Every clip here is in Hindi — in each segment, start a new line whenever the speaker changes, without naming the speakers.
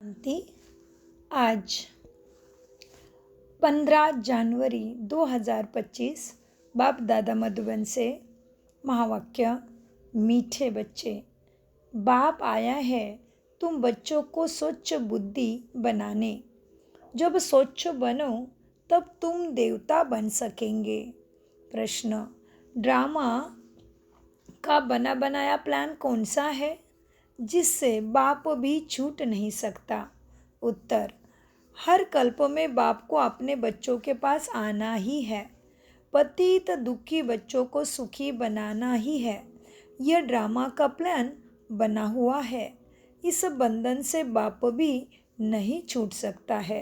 शांति। आज 15 जनवरी 2025 बाप दादा मधुबन से महावाक्य। मीठे बच्चे, बाप आया है तुम बच्चों को स्वच्छ बुद्धि बनाने। जब स्वच्छ बनो तब तुम देवता बन सकेंगे। प्रश्न, ड्रामा का बना बनाया प्लान कौन सा है जिससे बाप भी छूट नहीं सकता? उत्तर, हर कल्प में बाप को अपने बच्चों के पास आना ही है। पतित दुखी बच्चों को सुखी बनाना ही है। यह ड्रामा का प्लान बना हुआ है। इस बंधन से बाप भी नहीं छूट सकता है।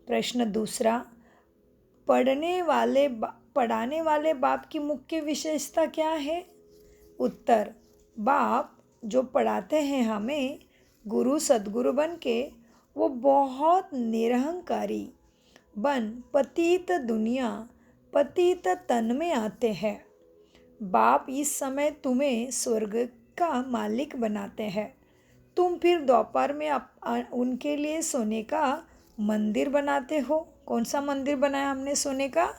प्रश्न दूसरा, पढ़ाने वाले बाप की मुख्य विशेषता क्या है? उत्तर, बाप जो पढ़ाते हैं हमें गुरु सद्गुरु बन के, वो बहुत निरहंकारी बन पतित दुनिया पतित तन में आते हैं। बाप इस समय तुम्हें स्वर्ग का मालिक बनाते हैं। तुम फिर दोपहर में उनके लिए सोने का मंदिर बनाते हो। कौन सा मंदिर बनाया हमने सोने का?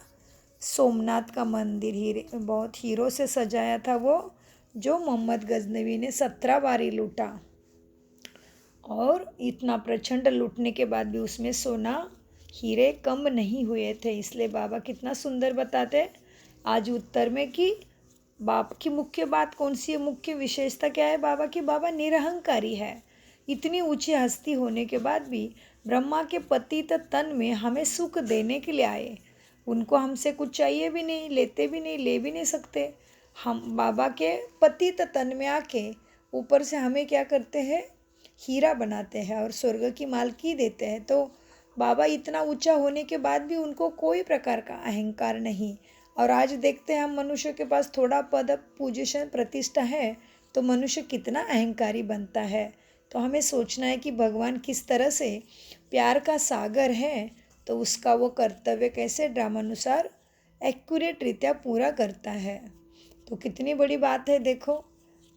सोमनाथ का मंदिर। बहुत हीरो से सजाया था वो, जो मोहम्मद गजनवी ने 17 बारी लूटा। और इतना प्रचंड लूटने के बाद भी उसमें सोना हीरे कम नहीं हुए थे। इसलिए बाबा कितना सुंदर बताते आज उत्तर में कि बाप की मुख्य बात कौन सी है, मुख्य विशेषता क्या है बाबा की? बाबा निरहंकारी है। इतनी ऊंची हस्ती होने के बाद भी ब्रह्मा के पतित तन में हमें सुख देने के लिए आए। उनको हमसे कुछ चाहिए भी नहीं, लेते भी नहीं, ले भी नहीं सकते। हम बाबा के पतित तन में आके ऊपर से हमें क्या करते हैं? हीरा बनाते हैं और स्वर्ग की मालकी देते हैं। तो बाबा इतना ऊंचा होने के बाद भी उनको कोई प्रकार का अहंकार नहीं। और आज देखते हैं हम मनुष्य के पास थोड़ा पद, पोजीशन, प्रतिष्ठा है तो मनुष्य कितना अहंकारी बनता है। तो हमें सोचना है कि भगवान किस तरह से प्यार का सागर है, तो उसका वो कर्तव्य कैसे ड्रामानुसार एक्यूरेट रीत्या पूरा करता है। तो कितनी बड़ी बात है देखो।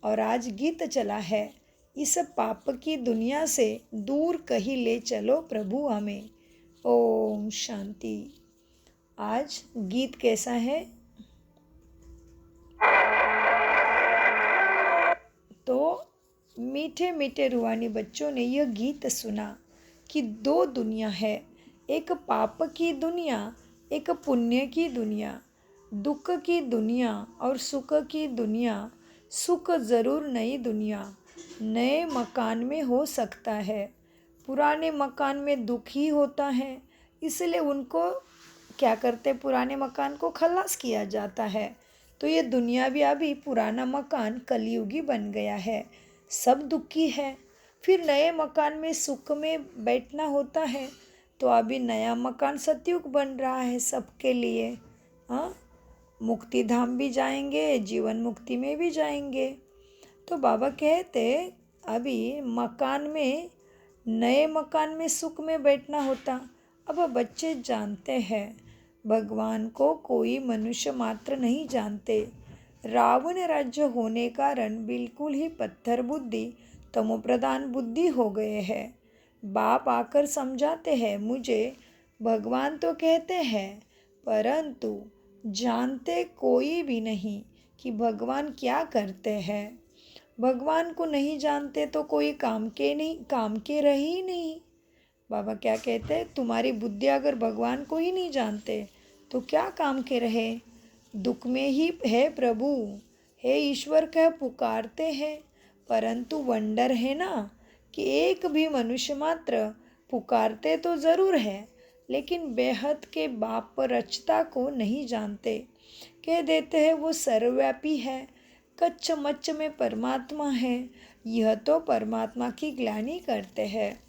और आज गीत चला है, इस पाप की दुनिया से दूर कहीं ले चलो प्रभु हमें। ओम शांति। आज गीत कैसा है? तो मीठे मीठे रूहानी बच्चों ने यह गीत सुना कि दो दुनिया है, एक पाप की दुनिया, एक पुण्य की दुनिया। दुख की दुनिया और सुख की दुनिया। सुख ज़रूर नई दुनिया, नए मकान में हो सकता है। पुराने मकान में दुख ही होता है, इसलिए उनको क्या करते? पुराने मकान को खलास किया जाता है। तो ये दुनिया भी अभी पुराना मकान कलयुगी बन गया है, सब दुखी है। फिर नए मकान में सुख में बैठना होता है, तो अभी नया मकान सतयुग बन रहा है सबके लिए। हाँ, मुक्ति धाम भी जाएंगे, जीवन मुक्ति में भी जाएंगे। तो बाबा कहते अभी मकान में, नए मकान में सुख में बैठना होता। अब बच्चे जानते हैं भगवान को कोई मनुष्य मात्र नहीं जानते। रावण राज्य होने कारण बिल्कुल ही पत्थर बुद्धि, तमोप्रधान बुद्धि हो गए हैं। बाप आकर समझाते हैं मुझे भगवान तो कहते हैं, परंतु जानते कोई भी नहीं कि भगवान क्या करते हैं। भगवान को नहीं जानते तो कोई काम के रहे ही नहीं। बाबा क्या कहते हैं? तुम्हारी बुद्धि अगर भगवान को ही नहीं जानते तो क्या काम के रहे? दुख में ही है प्रभु, हे ईश्वर कह पुकारते हैं। परंतु वंडर है ना कि एक भी मनुष्य मात्र पुकारते तो ज़रूर है, लेकिन बेहद के बाप रचता को नहीं जानते। कह देते हैं वो सर्वव्यापी है, कच्च मच्च में परमात्मा है। यह तो परमात्मा की ग्लानि करते हैं,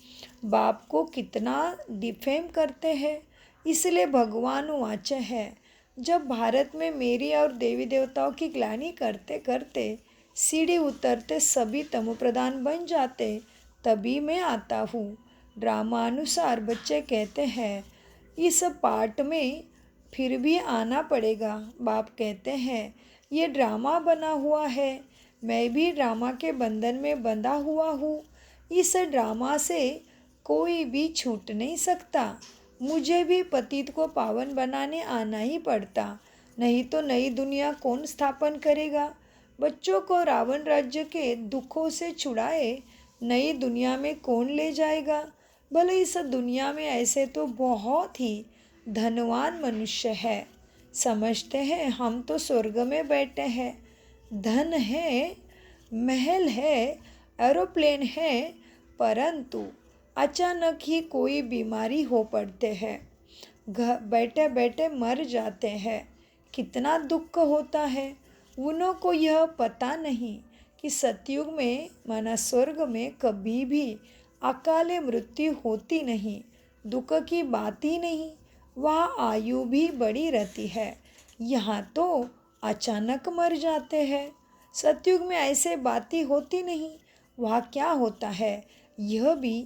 बाप को कितना डिफेम करते हैं। इसलिए भगवान वाच है, जब भारत में मेरी और देवी देवताओं की ग्लानि करते करते सीढ़ी उतरते सभी तमोप्रधान बन जाते, तभी मैं आता हूँ। ड्रामानुसार बच्चे कहते हैं इस पाठ में फिर भी आना पड़ेगा। बाप कहते हैं ये ड्रामा बना हुआ है, मैं भी ड्रामा के बंधन में बंधा हुआ हूँ। इस ड्रामा से कोई भी छूट नहीं सकता। मुझे भी पतित को पावन बनाने आना ही पड़ता, नहीं तो नई दुनिया कौन स्थापन करेगा। बच्चों को रावण राज्य के दुखों से छुड़ाए नई दुनिया में कौन ले जाएगा। भले इस दुनिया में ऐसे तो बहुत ही धनवान मनुष्य है, समझते हैं हम तो स्वर्ग में बैठे हैं। धन है, महल है, एरोप्लेन है, परंतु अचानक ही कोई बीमारी हो पड़ते हैं, घर बैठे बैठे मर जाते हैं। कितना दुख होता है। उन्हों को यह पता नहीं कि सतयुग में माना स्वर्ग में कभी भी अकाले मृत्यु होती नहीं, दुख की बात ही नहीं। वहाँ आयु भी बड़ी रहती है, यहाँ तो अचानक मर जाते हैं। सतयुग में ऐसे बातें होती नहीं। वहाँ क्या होता है यह भी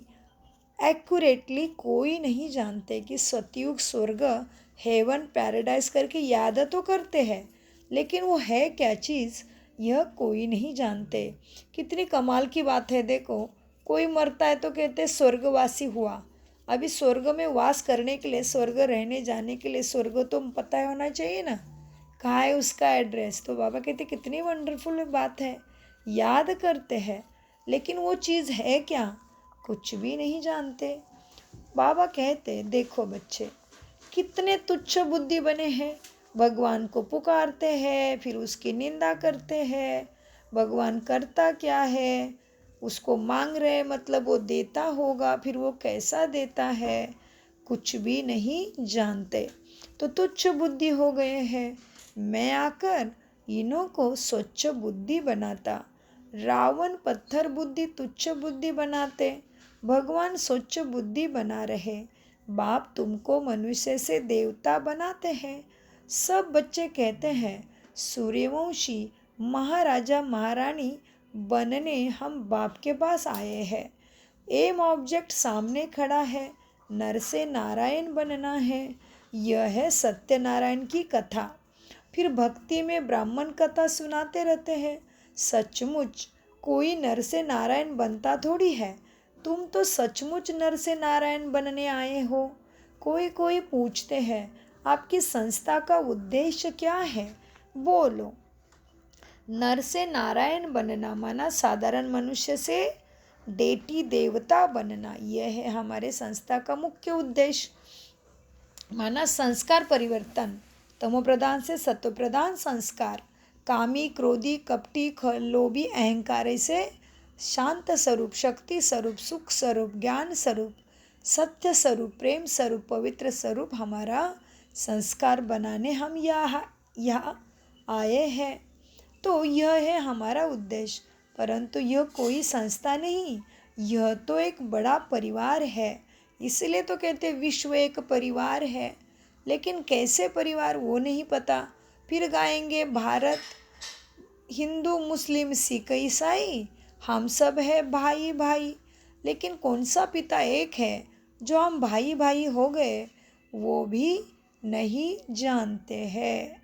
एक्यूरेटली कोई नहीं जानते कि सतयुग स्वर्ग हेवन पैराडाइज करके याद तो करते हैं, लेकिन वो है क्या चीज़ यह कोई नहीं जानते। कितनी कमाल की बात है। देखो, कोई मरता है तो कहते स्वर्गवासी हुआ। अभी स्वर्ग में वास करने के लिए, स्वर्ग रहने जाने के लिए स्वर्ग तो पता होना चाहिए ना, कहाँ है उसका एड्रेस। तो बाबा कहते कितनी वंडरफुल बात है, याद करते हैं, लेकिन वो चीज़ है क्या कुछ भी नहीं जानते। बाबा कहते देखो बच्चे, कितने तुच्छ बुद्धि बने हैं। भगवान को पुकारते हैं, फिर उसकी निंदा करते हैं। भगवान करता क्या है, उसको मांग रहे मतलब वो देता होगा, फिर वो कैसा देता है कुछ भी नहीं जानते, तो तुच्छ बुद्धि हो गए हैं। मैं आकर इन्हों को स्वच्छ बुद्धि बनाता। रावण पत्थर बुद्धि तुच्छ बुद्धि बनाते, भगवान स्वच्छ बुद्धि बना रहे। बाप तुमको मनुष्य से देवता बनाते हैं। सब बच्चे कहते हैं सूर्यवंशी महाराजा महारानी बनने हम बाप के पास आए हैं। एम ऑब्जेक्ट सामने खड़ा है, नर से नारायण बनना है। यह है सत्यनारायण की कथा। फिर भक्ति में ब्राह्मण कथा सुनाते रहते हैं। सचमुच कोई नर से नारायण बनता थोड़ी है। तुम तो सचमुच नर से नारायण बनने आए हो। कोई कोई पूछते हैं आपकी संस्था का उद्देश्य क्या है, बोलो। नर से नारायण बनना माना साधारण मनुष्य से डेटी देवता बनना, यह है हमारे संस्था का मुख्य उद्देश्य। माना संस्कार परिवर्तन, तमो प्रधान से सत्व प्रधान संस्कार, कामी क्रोधी कपटी लोभी अहंकार से शांत स्वरूप, शक्ति स्वरूप, सुख स्वरूप, ज्ञान स्वरूप, सत्य स्वरूप, प्रेम स्वरूप, पवित्र स्वरूप हमारा संस्कार बनाने हम यहाँ आए हैं। तो यह है हमारा उद्देश्य। परंतु यह कोई संस्था नहीं, यह तो एक बड़ा परिवार है। इसलिए तो कहते विश्व एक परिवार है, लेकिन कैसे परिवार वो नहीं पता। फिर गाएंगे भारत हिंदू मुस्लिम सिख ईसाई हम सब है भाई भाई, लेकिन कौन सा पिता एक है जो हम भाई भाई हो गए वो भी नहीं जानते हैं।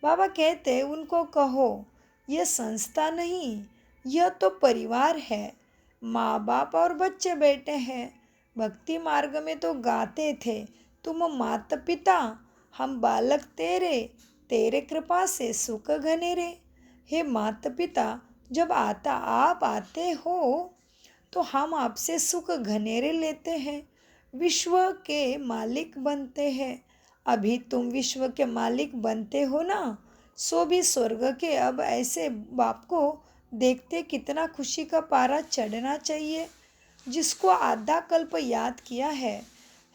बाबा कहते उनको कहो यह संस्था नहीं, यह तो परिवार है। माँ बाप और बच्चे बैठे हैं। भक्ति मार्ग में तो गाते थे तुम माता पिता हम बालक तेरे, तेरे कृपा से सुख घनेरे। हे माता पिता, जब आप आते हो तो हम आपसे सुख घनेरे लेते हैं, विश्व के मालिक बनते हैं। अभी तुम विश्व के मालिक बनते हो ना, सो भी स्वर्ग के अब ऐसे बाप को देखते कितना खुशी का पारा चढ़ना चाहिए, जिसको आधा कल्प याद किया है।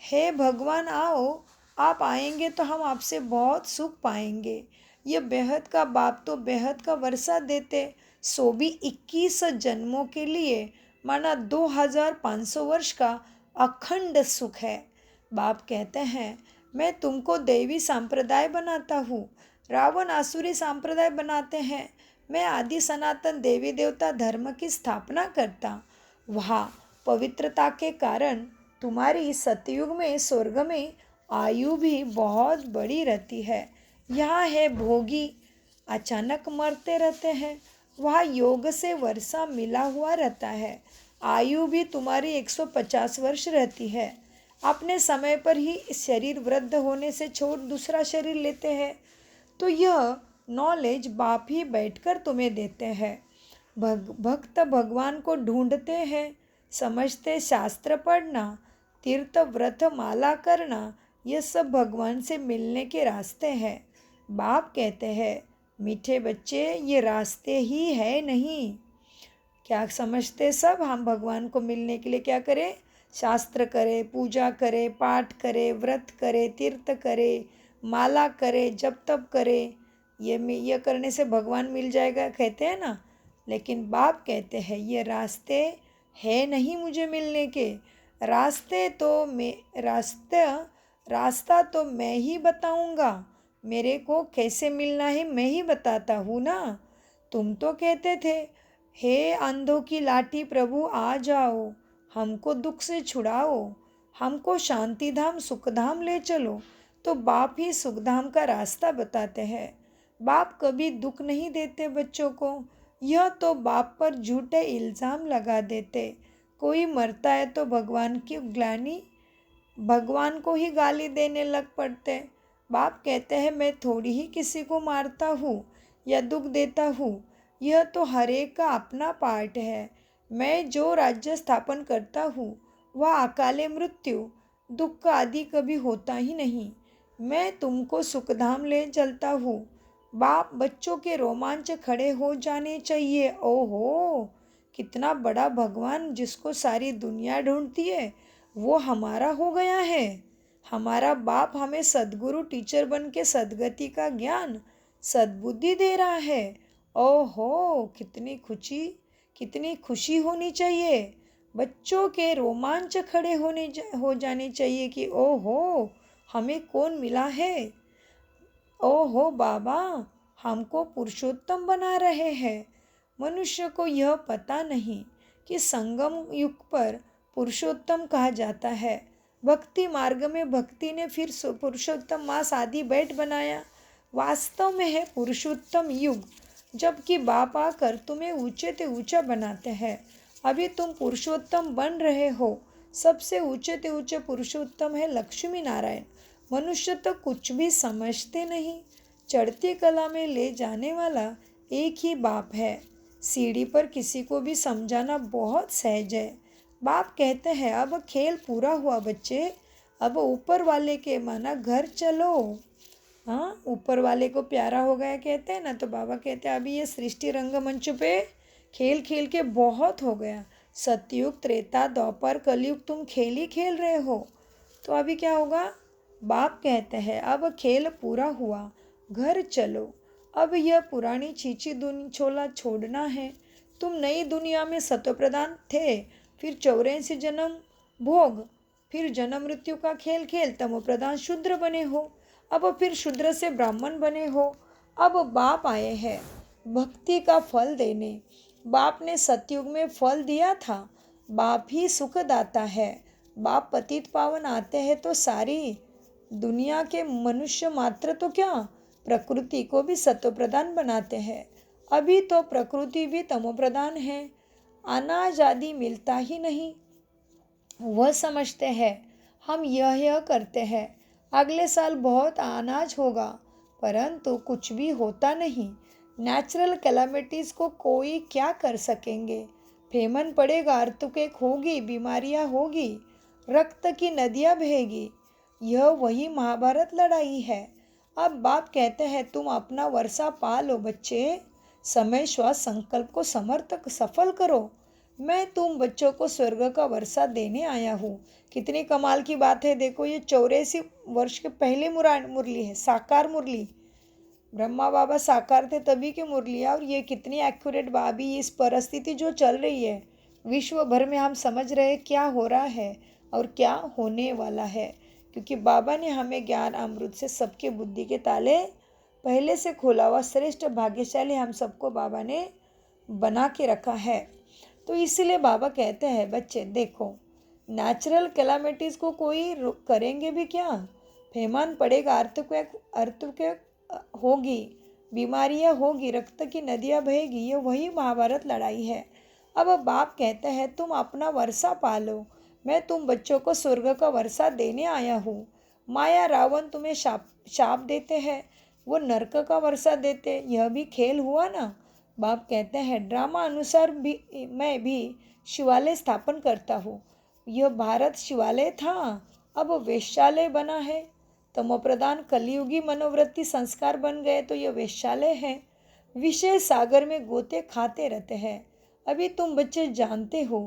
हे भगवान आओ, आप आएंगे तो हम आपसे बहुत सुख पाएंगे। ये बेहद का बाप तो बेहद का वर्षा देते, सो भी 21 जन्मों के लिए, माना 2500 वर्ष का अखंड सुख है। बाप कहते हैं मैं तुमको देवी संप्रदाय बनाता हूँ, रावण आसुरी संप्रदाय बनाते हैं। मैं आदि सनातन देवी देवता धर्म की स्थापना करता। वहाँ पवित्रता के कारण तुम्हारी सतयुग में स्वर्ग में आयु भी बहुत बड़ी रहती है। यहाँ है भोगी, अचानक मरते रहते हैं। वहाँ योग से वर्षा मिला हुआ रहता है। आयु भी तुम्हारी 150 वर्ष रहती है। अपने समय पर ही शरीर वृद्ध होने से छोड़ दूसरा शरीर लेते हैं। तो यह नॉलेज बाप ही बैठकर तुम्हें देते हैं। भक्त भगवान को ढूंढते हैं, समझते शास्त्र पढ़ना, तीर्थ व्रत माला करना, ये सब भगवान से मिलने के रास्ते हैं। बाप कहते हैं, मीठे बच्चे ये रास्ते ही है नहीं। क्या समझते सब? हम भगवान को मिलने के लिए क्या करें? शास्त्र करें, पूजा करें, पाठ करें, व्रत करें, तीर्थ करें, माला करें, जप तप करें। ये करने से भगवान मिल जाएगा कहते हैं ना। लेकिन बाप कहते हैं ये रास्ते है नहीं मुझे मिलने के। रास्ता तो मैं ही बताऊंगा। मेरे को कैसे मिलना है मैं ही बताता हूँ ना। तुम तो कहते थे, हे अंधों की लाठी प्रभु आ जाओ, हमको दुख से छुड़ाओ, हमको शांति धाम सुख धाम ले चलो। तो बाप ही सुख धाम का रास्ता बताते हैं। बाप कभी दुख नहीं देते बच्चों को। यह तो बाप पर झूठे इल्ज़ाम लगा देते। कोई मरता है तो भगवान को ही गाली देने लग पड़ते। बाप कहते हैं मैं थोड़ी ही किसी को मारता हूँ या दुख देता हूँ। यह तो हर एक का अपना पार्ट है। मैं जो राज्य स्थापन करता हूँ वह अकाले मृत्यु दुख आदि कभी होता ही नहीं। मैं तुमको सुखधाम ले चलता हूँ। बाप बच्चों के रोमांच खड़े हो जाने चाहिए। ओहो, कितना बड़ा भगवान जिसको सारी दुनिया ढूंढती है वो हमारा हो गया है। हमारा बाप हमें सद्गुरु टीचर बन के सद्गति का ज्ञान सद्बुद्धि दे रहा है। ओहो, कितनी खुशी होनी चाहिए। बच्चों के रोमांच खड़े हो जाने चाहिए कि ओहो, हमें कौन मिला है। ओहो बाबा, हमको पुरुषोत्तम बना रहे हैं। मनुष्य को यह पता नहीं कि संगम युग पर पुरुषोत्तम कहा जाता है। भक्ति मार्ग में भक्ति ने फिर पुरुषोत्तम मास आदि बैठ बनाया। वास्तव में है पुरुषोत्तम युग, जबकि बाप आकर तुम्हें ऊंचे ते ऊंचा बनाते हैं। अभी तुम पुरुषोत्तम बन रहे हो। सबसे ऊंचे ते ऊंचे पुरुषोत्तम है लक्ष्मी नारायण। मनुष्य तो कुछ भी समझते नहीं। चढ़ती कला में ले जाने वाला एक ही बाप है। सीढ़ी पर किसी को भी समझाना बहुत सहज है। बाप कहते हैं अब खेल पूरा हुआ बच्चे, अब ऊपर वाले के माना घर चलो। हाँ, ऊपर वाले को प्यारा हो गया कहते हैं ना। तो बाबा कहते हैं अभी ये सृष्टि रंगमंच पे खेल खेल के बहुत हो गया। सतयुग, त्रेता, द्वापर, कलयुग तुम खेल ही खेल रहे हो। तो अभी क्या होगा? बाप कहते हैं अब खेल पूरा हुआ, घर चलो। अब यह पुरानी चीची छोला छोड़ना है। तुम नई दुनिया में सत्वप्रधान थे, फिर 84 जन्म भोग, फिर जन्म मृत्यु का खेल खेल तमोप्रधान शूद्र बने हो। अब फिर शूद्र से ब्राह्मण बने हो। अब बाप आए हैं भक्ति का फल देने। बाप ने सतयुग में फल दिया था। बाप ही सुख दाता है। बाप पतित पावन आते हैं तो सारी दुनिया के मनुष्य मात्र तो क्या, प्रकृति को भी सत्वप्रधान बनाते हैं। अभी तो प्रकृति भी तमोप्रधान है। अनाज आदि मिलता ही नहीं। वह समझते हैं हम यह करते हैं, अगले साल बहुत अनाज होगा, परंतु कुछ भी होता नहीं। नेचुरल कैलामिटीज़ को कोई क्या कर सकेंगे। फेमन पड़ेगा, अर्थक्वेक होगी, बीमारियां होगी, रक्त की नदियां बहेगी। यह वही महाभारत लड़ाई है। अब बाप कहते हैं तुम अपना वर्षा पालो बच्चे, समय श्वास संकल्प को समर्थक सफल करो। मैं तुम बच्चों को स्वर्ग का वर्षा देने आया हूँ। कितनी कमाल की बात है। देखो ये 84 वर्ष के पहले मुरली है, साकार मुरली। ब्रह्मा बाबा साकार थे तभी की मुरली है। और ये कितनी एक्यूरेट बाबी, इस परिस्थिति जो चल रही है विश्व भर में हम समझ रहे हैं क्या हो रहा है और क्या होने वाला है। क्योंकि बाबा ने हमें ज्ञान अमृत से सबके बुद्धि के ताले पहले से खोला हुआ श्रेष्ठ भाग्यशाली हम सबको बाबा ने बना के रखा है। तो इसलिए बाबा कहते हैं बच्चे देखो, नेचुरल कैलामिटीज़ को कोई करेंगे भी क्या। फेमान पड़ेगा, अर्थक्वेक होगी, बीमारियां होगी, रक्त की नदियां बहेगी। ये वही महाभारत लड़ाई है। अब बाप कहते हैं तुम अपना वर्षा पालो, मैं तुम बच्चों को स्वर्ग का वर्षा देने आया हूँ। माया रावण तुम्हें शाप देते हैं, वो नरक का वर्षा देते, यह भी खेल हुआ ना। बाप कहते हैं ड्रामा अनुसार भी मैं भी शिवालय स्थापन करता हूँ। यह भारत शिवालय था, अब वेश्यालय बना है। तमोप्रधान कलियुगी मनोवृत्ति संस्कार बन गए तो यह वेश्यालय है। विषय सागर में गोते खाते रहते हैं। अभी तुम बच्चे जानते हो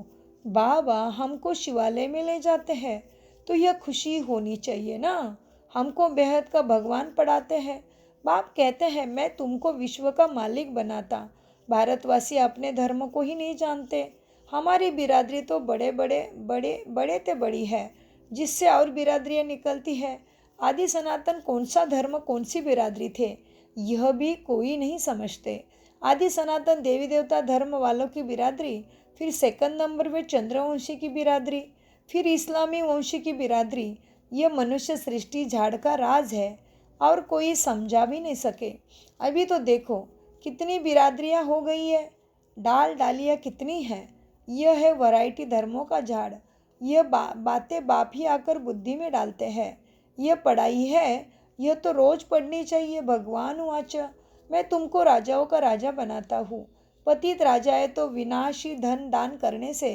बाबा हमको शिवालय में ले जाते हैं तो यह खुशी होनी चाहिए ना। हमको बेहद का भगवान पढ़ाते हैं। बाप कहते हैं मैं तुमको विश्व का मालिक बनाता। भारतवासी अपने धर्म को ही नहीं जानते। हमारी बिरादरी तो बड़े ते बड़ी है, जिससे और बिरादरियाँ निकलती है। आदि सनातन कौन सा धर्म कौन सी बिरादरी थे, यह भी कोई नहीं समझते। आदि सनातन देवी देवता धर्म वालों की बिरादरी, फिर सेकंड नंबर में चंद्रवंशी की बिरादरी, फिर इस्लामी वंशी की बिरादरी। यह मनुष्य सृष्टि झाड़ का राज है और कोई समझा भी नहीं सके। अभी तो देखो कितनी बिरादरियां हो गई है, डालियाँ कितनी हैं। यह है वैरायटी धर्मों का झाड़। यह बातें बाप ही आकर बुद्धि में डालते हैं। यह पढ़ाई है, यह तो रोज पढ़नी चाहिए। भगवान वाच मैं तुमको राजाओं का राजा बनाता हूँ। पतित राजाए तो विनाशी धन दान करने से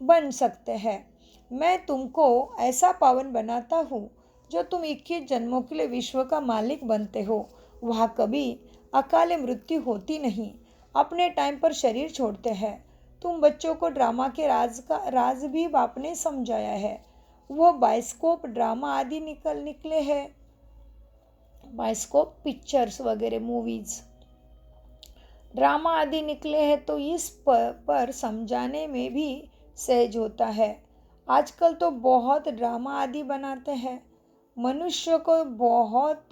बन सकते हैं। मैं तुमको ऐसा पावन बनाता हूँ जो तुम 21 जन्मों के लिए विश्व का मालिक बनते हो। वहाँ कभी अकाल मृत्यु होती नहीं, अपने टाइम पर शरीर छोड़ते हैं। तुम बच्चों को ड्रामा के राज भी बाप ने समझाया है। वो बायोस्कोप ड्रामा आदि निकले हैं, बायोस्कोप पिक्चर्स वगैरह मूवीज ड्रामा आदि निकले हैं, तो इस पर समझाने में भी सहज होता है। आजकल तो बहुत ड्रामा आदि बनाते हैं। मनुष्य को बहुत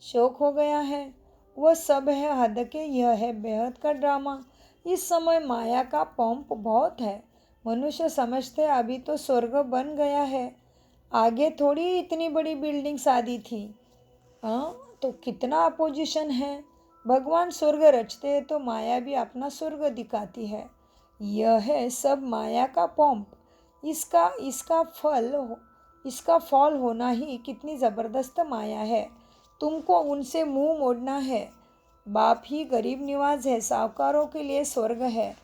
शौक हो गया है। वह सब है हद के, यह है बेहद का ड्रामा। इस समय माया का पंप बहुत है। मनुष्य समझते अभी तो स्वर्ग बन गया है, आगे थोड़ी इतनी बड़ी बिल्डिंग्स आदि थी। तो कितना अपोजिशन है। भगवान स्वर्ग रचते हैं तो माया भी अपना स्वर्ग दिखाती है। यह है सब माया का पंप। इसका फॉल होना ही कितनी ज़बरदस्त माया है। तुमको उनसे मुंह मोड़ना है। बाप ही गरीब निवाज है, साहूकारों के लिए स्वर्ग है।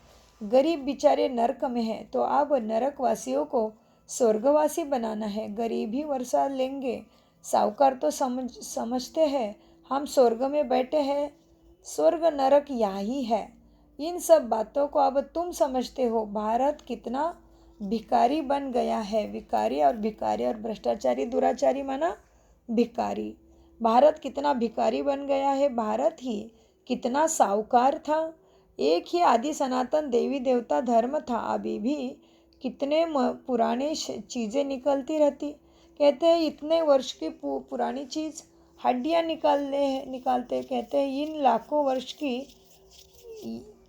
गरीब बेचारे नरक में है, तो अब नरकवासियों को स्वर्गवासी बनाना है। गरीब ही वर्षा लेंगे। साहूकार तो समझते हैं हम स्वर्ग में बैठे हैं, स्वर्ग नरक यही है। इन सब बातों को अब तुम समझते हो। भारत कितना भिखारी बन गया है। भिखारी और भ्रष्टाचारी दुराचारी माना भिखारी। भारत कितना भिखारी बन गया है। भारत ही कितना साहूकार था। एक ही आदि सनातन देवी देवता धर्म था, अभी भी कितने पुराने चीज़ें निकलती रहती। कहते हैं इतने वर्ष की पुरानी चीज़ हड्डियाँ निकालते। कहते हैं इन लाखों वर्ष की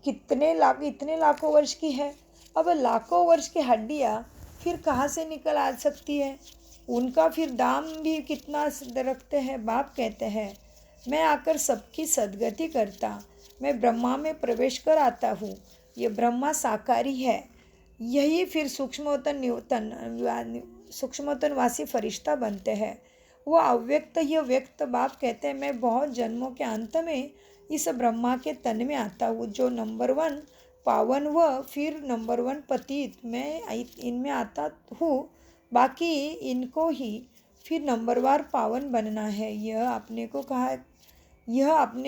इतने लाखों वर्ष की है। अब लाखों वर्ष की हड्डियाँ फिर कहाँ से निकल आ सकती है। उनका फिर दाम भी कितना रखते हैं। बाप कहते हैं मैं आकर सबकी सद्गति करता। मैं ब्रह्मा में प्रवेश कर आता हूँ। ये ब्रह्मा साकारी है। यही फिर सूक्ष्मतनवासी फरिश्ता बनते हैं। वो अव्यक्त ही व्यक्त। बाप कहते हैं मैं बहुत जन्मों के अंत में इस ब्रह्मा के तन में आता हूँ, जो नंबर 1 पावन व फिर नंबर 1 पतित। मैं इनमें आता हूँ, बाकी इनको ही फिर नंबरवार पावन बनना है। यह अपने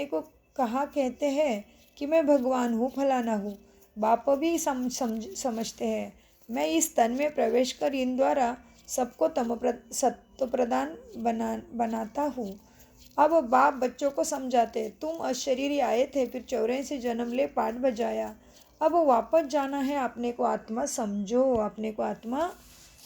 को कहा कहते हैं कि मैं भगवान हूँ, फलाना हूँ। बाप भी समझते हैं मैं इस तन में प्रवेश कर इन द्वारा सबको सत्व प्रदान बनाता हूँ। अब बाप बच्चों को समझाते तुम अशरीरी आए थे, फिर 84 जन्म ले पाठ बजाया, अब वापस जाना है। अपने को आत्मा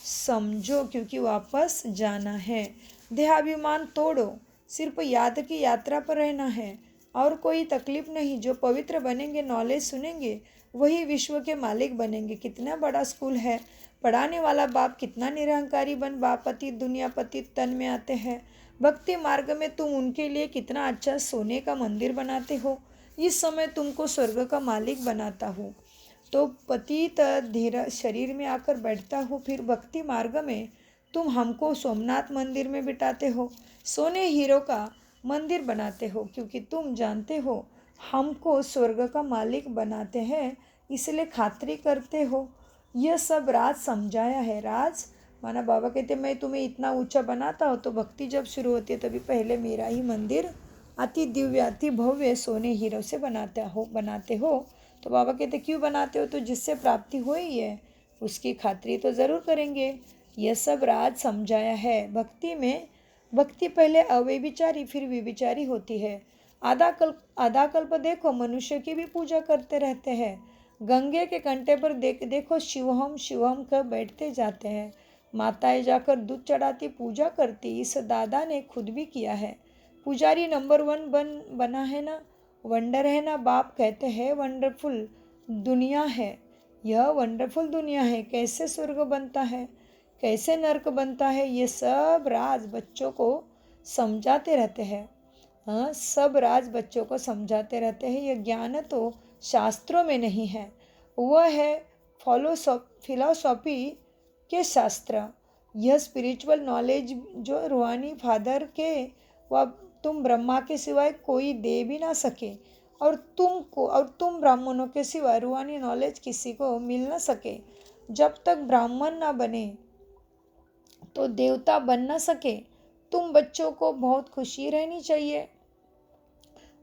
समझो, क्योंकि वापस जाना है। देहाभिमान तोड़ो, सिर्फ याद की यात्रा पर रहना है और कोई तकलीफ नहीं। जो पवित्र बनेंगे, नॉलेज सुनेंगे, वही विश्व के मालिक बनेंगे। कितना बड़ा स्कूल है। पढ़ाने वाला बाप कितना निरहंकारी बन बाप पतित दुनिया पतित तन में आते हैं। भक्ति मार्ग में तुम उनके लिए कितना अच्छा सोने का मंदिर बनाते हो। इस समय तुमको स्वर्ग का मालिक बनाता हूँ। तो पतित धीर शरीर में आकर बैठता हूँ, फिर भक्ति मार्ग में तुम हमको सोमनाथ मंदिर में बिठाते हो, सोने हीरो का मंदिर बनाते हो, क्योंकि तुम जानते हो हमको स्वर्ग का मालिक बनाते हैं, इसलिए खातिरी करते हो। यह सब राज समझाया है। राज माना बाबा कहते मैं तुम्हें इतना ऊंचा बनाता हूँ, तो भक्ति जब शुरू होती है तभी पहले मेरा ही मंदिर अति दिव्य अति भव्य सोने हीरो से बनाते हो। तो बाबा कहते क्यों बनाते हो? तो जिससे प्राप्ति हो ही है उसकी खातिरी तो ज़रूर करेंगे। यह सब राज समझाया है। भक्ति पहले अव्यभिचारी फिर विभिचारी होती है। आधा कल्प देखो मनुष्य की भी पूजा करते रहते हैं। गंगे के कंठे पर देखो शिवहम शिवहम कर बैठते जाते हैं। माताएं जाकर दूध चढ़ाती पूजा करती। इस दादा ने खुद भी किया है। पुजारी नंबर 1 बना है ना, वंडर है ना। बाप कहते हैं वंडरफुल दुनिया है, यह वंडरफुल दुनिया है। कैसे स्वर्ग बनता है, कैसे नर्क बनता है, ये सब राज बच्चों को समझाते रहते हैं। हाँ, सब राज बच्चों को समझाते रहते हैं। यह ज्ञान तो शास्त्रों में नहीं है, वह है फिलॉसफी के शास्त्र। यह स्पिरिचुअल नॉलेज जो रूहानी फादर के वह तुम ब्रह्मा के सिवाय कोई दे भी ना सके, और तुम ब्राह्मणों के सिवाय रूहानी नॉलेज किसी को मिल ना सके। जब तक ब्राह्मण ना बने तो देवता बन ना सके। तुम बच्चों को बहुत खुशी रहनी चाहिए।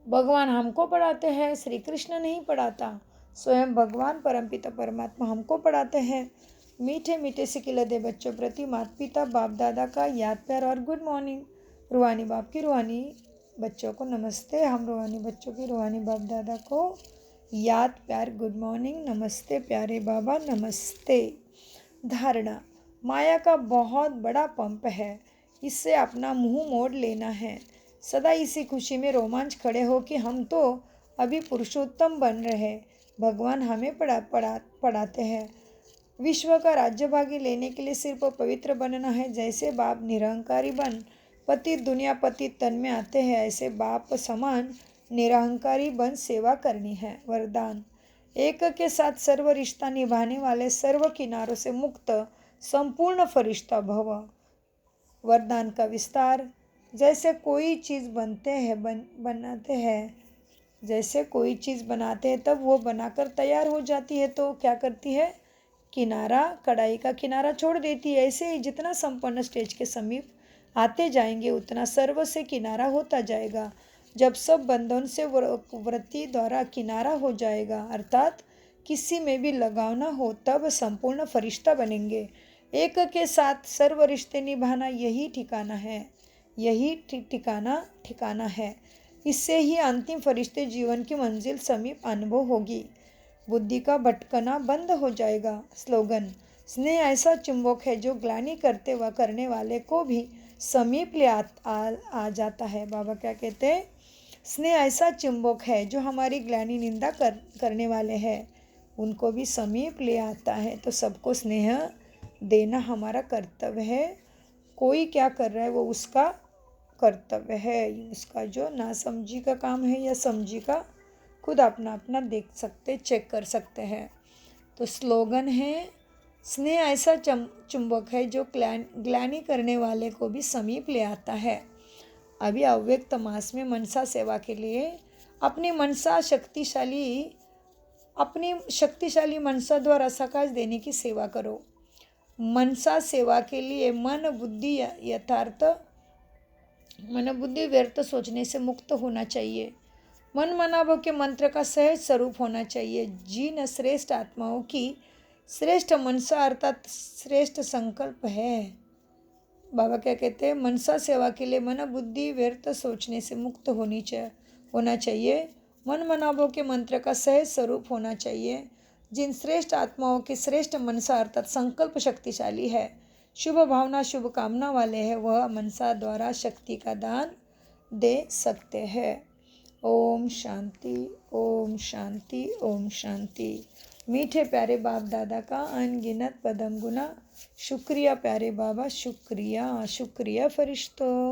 भगवान हमको पढ़ाते हैं, श्री कृष्ण नहीं पढ़ाता। स्वयं भगवान परमपिता परमात्मा हमको पढ़ाते हैं। मीठे मीठे सिकिले दे बच्चों प्रति माता पिता बाप दादा का याद प्यार और गुड मॉर्निंग। रूहानी बाप की रूहानी बच्चों को नमस्ते। हम रूहानी बच्चों की रूहानी बाप दादा को याद प्यार गुड मॉर्निंग, नमस्ते प्यारे बाबा, नमस्ते। धारणा माया का बहुत बड़ा पंप है, इससे अपना मुंह मोड़ लेना है। सदा इसी खुशी में रोमांच खड़े हो कि हम तो अभी पुरुषोत्तम बन रहे। भगवान हमें पढ़ाते हैं विश्व का राज्यभागी लेने के लिए सिर्फ पवित्र बनना है। जैसे बाप निरहंकारी बन पतित दुनिया पतित तन में आते हैं, ऐसे बाप समान निरहंकारी बन सेवा करनी है। वरदान एक के साथ सर्व रिश्ता निभाने वाले, सर्व किनारों से मुक्त संपूर्ण फरिश्ता भव। वरदान का विस्तार जैसे कोई चीज़ बनाते हैं तब वो बनाकर तैयार हो जाती है तो क्या करती है? किनारा, कढ़ाई का किनारा छोड़ देती है। ऐसे ही जितना संपन्न स्टेज के समीप आते जाएंगे उतना सर्व से किनारा होता जाएगा। जब सब बंधन से वृत्ति द्वारा किनारा हो जाएगा, अर्थात किसी में भी लगाव न हो, तब संपूर्ण फरिश्ता बनेंगे। एक के साथ सर्व रिश्ते निभाना यही ठिकाना है, यही ठिकाना है। इससे ही अंतिम फरिश्ते जीवन की मंजिल समीप अनुभव होगी। बुद्धि का भटकना बंद हो जाएगा। स्लोगन स्नेह ऐसा चुंबक है जो ग्लानि करने वाले को भी समीप ले आ जाता है। बाबा क्या कहते हैं? स्नेह ऐसा चुंबक है जो हमारी ग्लानि निंदा करने वाले हैं उनको भी समीप ले आता है। तो सबको स्नेह देना हमारा कर्तव्य है। कोई क्या कर रहा है वो उसका कर्तव्य है, उसका जो नासमझी का काम है या समझी का खुद अपना देख सकते, चेक कर सकते हैं। तो स्लोगन है स्नेह ऐसा चुंबक है जो ग्लानि करने वाले को भी समीप ले आता है। अभी अव्यक्त मास में मनसा सेवा के लिए अपनी शक्तिशाली मनसा द्वारा सकाश देने की सेवा करो। मनसा सेवा के लिए मन बुद्धि व्यर्थ सोचने से मुक्त होना चाहिए। मन मनाभव के मंत्र का सहज स्वरूप होना चाहिए। जिन श्रेष्ठ आत्माओं की श्रेष्ठ मनसा अर्थात श्रेष्ठ संकल्प है। बाबा क्या कहते हैं? मनसा सेवा के लिए मन बुद्धि व्यर्थ सोचने से मुक्त होना चाहिए। मन मनाभव के मंत्र का सहज स्वरूप होना चाहिए। जिन श्रेष्ठ आत्माओं की श्रेष्ठ मनसा अर्थात संकल्प शक्तिशाली है, शुभ भावना शुभ कामना वाले हैं, वह मनसा द्वारा शक्ति का दान दे सकते हैं। ओम शांति, ओम शांति, ओम शांति। मीठे प्यारे बाप दादा का अनगिनत पदम गुना शुक्रिया प्यारे बाबा, शुक्रिया शुक्रिया फरिश्तों।